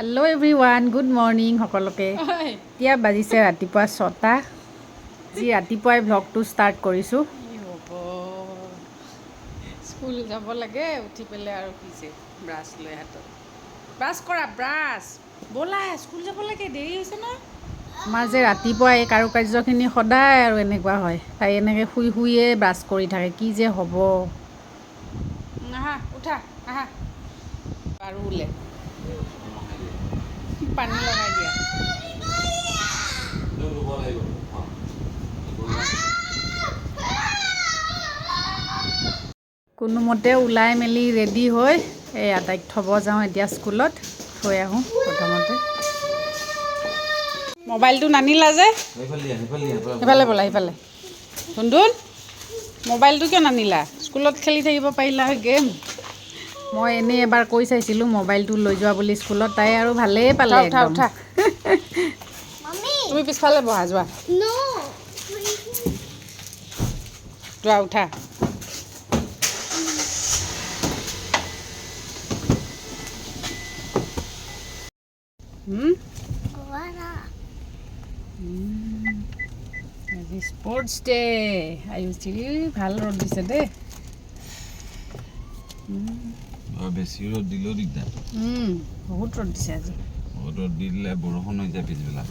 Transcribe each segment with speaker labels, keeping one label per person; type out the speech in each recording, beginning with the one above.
Speaker 1: Hello' everyone, good morning সকলোকে। এতিয়া বাজিছে ৰাতিপুৱা 6টা। যি ৰাতিপুৱাই ভ্লগটো ষ্টাৰ্ট কৰিছোঁ।
Speaker 2: কি হ'ব, স্কুল যাব লাগে, উঠি পেলাই আৰু কিছে ব্ৰাছ লৈ হাতত। ব্ৰাছ কৰা, ব্ৰাছ। ব'লা, স্কুল যাব লাগে, দেৰি হৈছে ন।
Speaker 1: আমাৰ যে ৰাতিপুৱা এই কাৰুকাৰ্যখিনি সদায় আৰু এনেকুৱা হয়। তাই এনেকৈ শুই শুইয়ে ব্ৰাছ কৰি থাকে, কি যে হ'ব।
Speaker 2: আহা, উঠা, আহা। আৰু ওলে পানী লগাই দিয়া।
Speaker 1: কোনোমতে ওলাই মেলি ৰেডি হৈ এই আটাইক থ'ব যাওঁ এতিয়া স্কুলত। থৈ আহোঁ প্ৰথমতে।
Speaker 2: মোবাইলটো নানিলা যে, সিফালে ব'লা, সিফালে। ধুনধুন, মোবাইলটো কিয় নানিলা? স্কুলত খেলি থাকিব পাৰিলা হয় গেম।
Speaker 1: মই এনেই এবাৰ কৈ চাইছিলোঁ মোবাইলটো লৈ যোৱা বুলি স্কুলত, তাই আৰু ভালেই পালে
Speaker 2: উঠা,
Speaker 1: একদম।
Speaker 2: উঠা। তুমি পিছফালে বহা, যোৱা। যোৱা, উঠা।
Speaker 1: আজি স্পৰ্টছ ডে। আয়ুষি, ভাল ৰ'দ দিছে দেই।
Speaker 3: বেছি ৰ'দ দিলেও দিগদাৰ।
Speaker 1: বহুত ৰ'দ দিছে আজি।
Speaker 3: বহুত ৰ'দ দি দিলে বৰষুণ হৈ যায় পিছবেলা।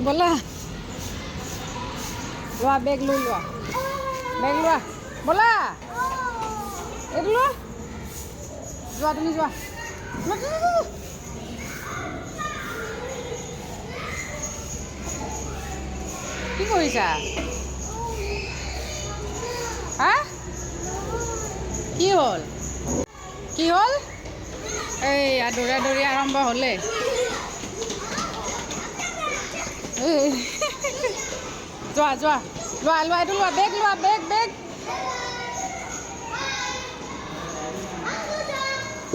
Speaker 2: ব'লা, লোৱা বেগ লৈ লোৱা, বেগ লোৱা, ব'লা। এইটো লোৱা, যোৱা তুমি যোৱা। কি কৰিছা? হা? কি হ'ল? কি হ'ল? এইয়া দৌৰা দৌৰি আৰম্ভ হ'লে। যোৱা, যোৱা, লোৱা, লোৱা, এইটো লোৱা, বেগ লোৱা, বেগ, বেগ।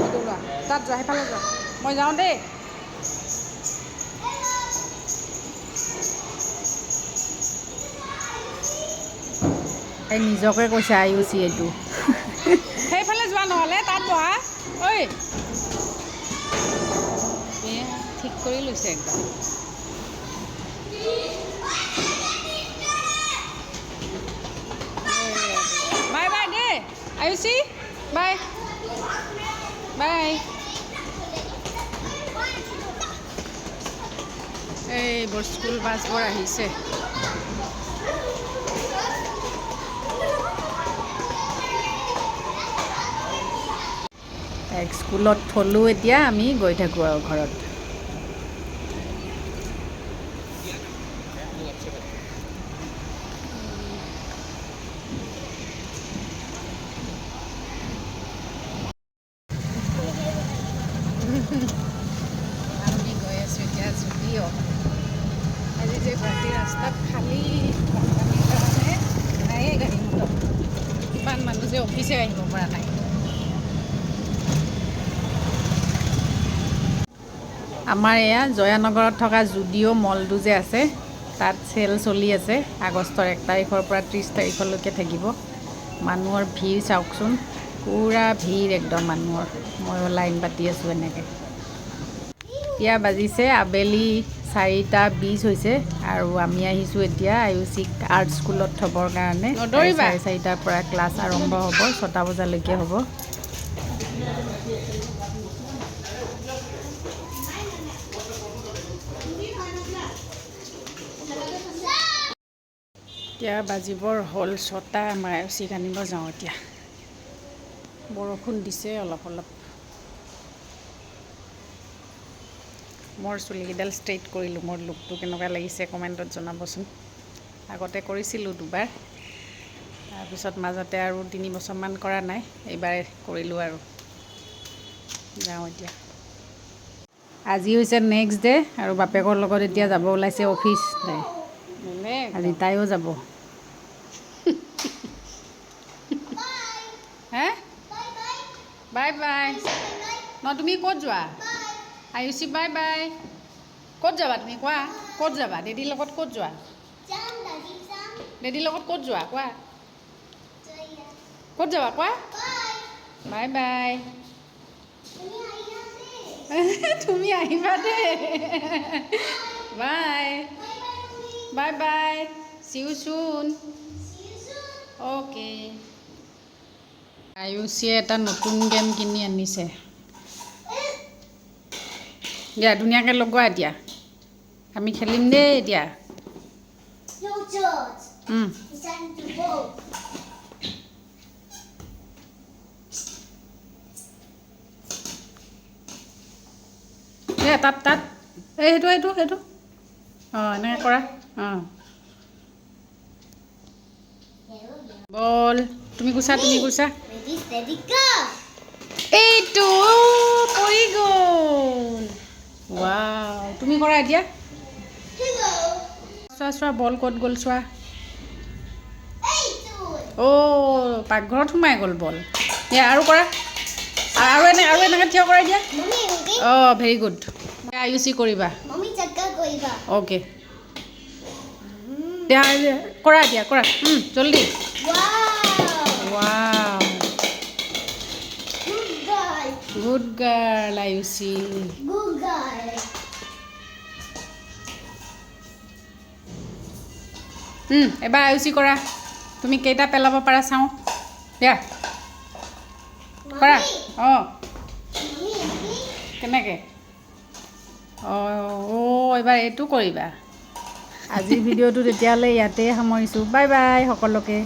Speaker 2: এইটো লোৱা, তাত যোৱা, সেইফালে যোৱা, মই যাওঁ দেই।
Speaker 1: তাই নিজকে কৈছে আয়ুষি এইটো।
Speaker 2: সেইফালে যোৱা নহ'লে, তাত বহা। ঐ, ঠিক কৰি লৈছে একদম। বাই বাই দেই, আয়ুষি, বাই, বাই। এইবোৰ স্কুল বাছবোৰ আহিছে।
Speaker 1: তাইক স্কুলত থ'লোঁ, এতিয়া আমি গৈ থাকোঁ আৰু ঘৰত।
Speaker 2: আমি গৈ আছোঁ এতিয়া জুডিঅ'। আজি যে গুৱাহাটী ৰাস্তাত খালী বানপানীৰ কাৰণে নায়েই গাড়ী মটৰ। ইমান মানুহ যে অফিচে আহিব পৰা নাই।
Speaker 1: আমাৰ এয়া জয়ানগৰত থকা জুডিঅ' মলটো যে আছে, তাত চেল চলি আছে। আগষ্টৰ 1 তাৰিখৰ পৰা 30 তাৰিখলৈকে থাকিব। মানুহৰ ভিৰ চাওকচোন, পূৰা ভিৰ একদম মানুহৰ। ময়ো লাইন পাতি আছোঁ এনেকৈ। এতিয়া বাজিছে আবেলি 4:20 হৈছে আৰু আমি আহিছোঁ এতিয়া আয়ুষিক আৰ্ট স্কুলত থ'বৰ কাৰণে।
Speaker 2: নদৌৰিবা।
Speaker 1: 4:30টাৰ পৰা ক্লাছ আৰম্ভ হ'ব, 6টা বজালৈকে হ'ব। এতিয়া বাজিবৰ হ'ল 6টা, আমাৰ আয়ুষিক আনিব যাওঁ এতিয়া। বৰষুণ দিছে অলপ অলপ। মোৰ চুলিকেইডাল ষ্ট্ৰেইট কৰিলোঁ। মোৰ লুকটো কেনেকুৱা লাগিছে কমেণ্টত জনাবচোন। আগতে কৰিছিলোঁ 2বাৰ, তাৰপিছত মাজতে আৰু 3 বছৰমান কৰা নাই। এইবাৰ কৰিলোঁ আৰু। যাওঁ এতিয়া। আজি হৈছে নেক্সট ডে আৰু বাপেকৰ লগত এতিয়া যাব ওলাইছে অফিচ। আজি তাইও যাব।
Speaker 2: হে? Bye bye. ন তুমি ক'ত যোৱা? Ayushi bye bye. ক'ত যাবা তুমি কোৱা? ক'ত যাবা? দিদিৰ লগত ক'ত যোৱা?
Speaker 1: ডেডিৰ লগত ক'ত যোৱা কোৱা ক'ত যাবা কোৱা বাই বাই তুমি আহিবা দেই bye bye bye see you soon okay আয়ুষিয়ে এটা নতুন গেম কিনি আনিছে দিয়া ধুনীয়াকৈ লগোৱা এতিয়া আমি খেলিম দেই এতিয়া
Speaker 4: No, George. It's time to go.
Speaker 1: তাত তাত এই সেইটো অঁ এনেকৈ কৰা অঁ বল তুমি গুচা
Speaker 4: Ready, steady, go.
Speaker 1: এইটো পৰি গ'ল ৱাও তুমি কৰা এতিয়া
Speaker 4: Hello.
Speaker 1: চোৱা বল ক'ত গ'ল চোৱা
Speaker 4: Hey, dude.
Speaker 1: অ' পাকঘৰত সোমাই গ'ল বল দিয়া আৰু কৰা আৰু এনেকৈ থিয় কৰাই দিয়া
Speaker 4: Mommy, okay?
Speaker 1: অঁ ভেৰি গুড আয়ুষি কৰিবা
Speaker 4: Mommy, chakka koiba.
Speaker 1: অ'কে দিয়া কৰা দিয়া কৰা জলদি
Speaker 4: Wow.
Speaker 1: Wow
Speaker 4: Good girl.
Speaker 1: Good girl Ayushi
Speaker 4: Good girl.
Speaker 1: এবাৰ আয়ুষি কৰা তুমি কেইটা পেলাব পাৰা চাওঁ দিয়া কৰা
Speaker 4: Mommy.
Speaker 1: অঁ
Speaker 4: Mommy, okay?
Speaker 1: কেনেকৈ অঁ এইবাৰ এইটো কৰিবা আজিৰ ভিডিঅ'টো তেতিয়াহ'লে ইয়াতেই সামৰিছোঁ বাই বাই সকলোকে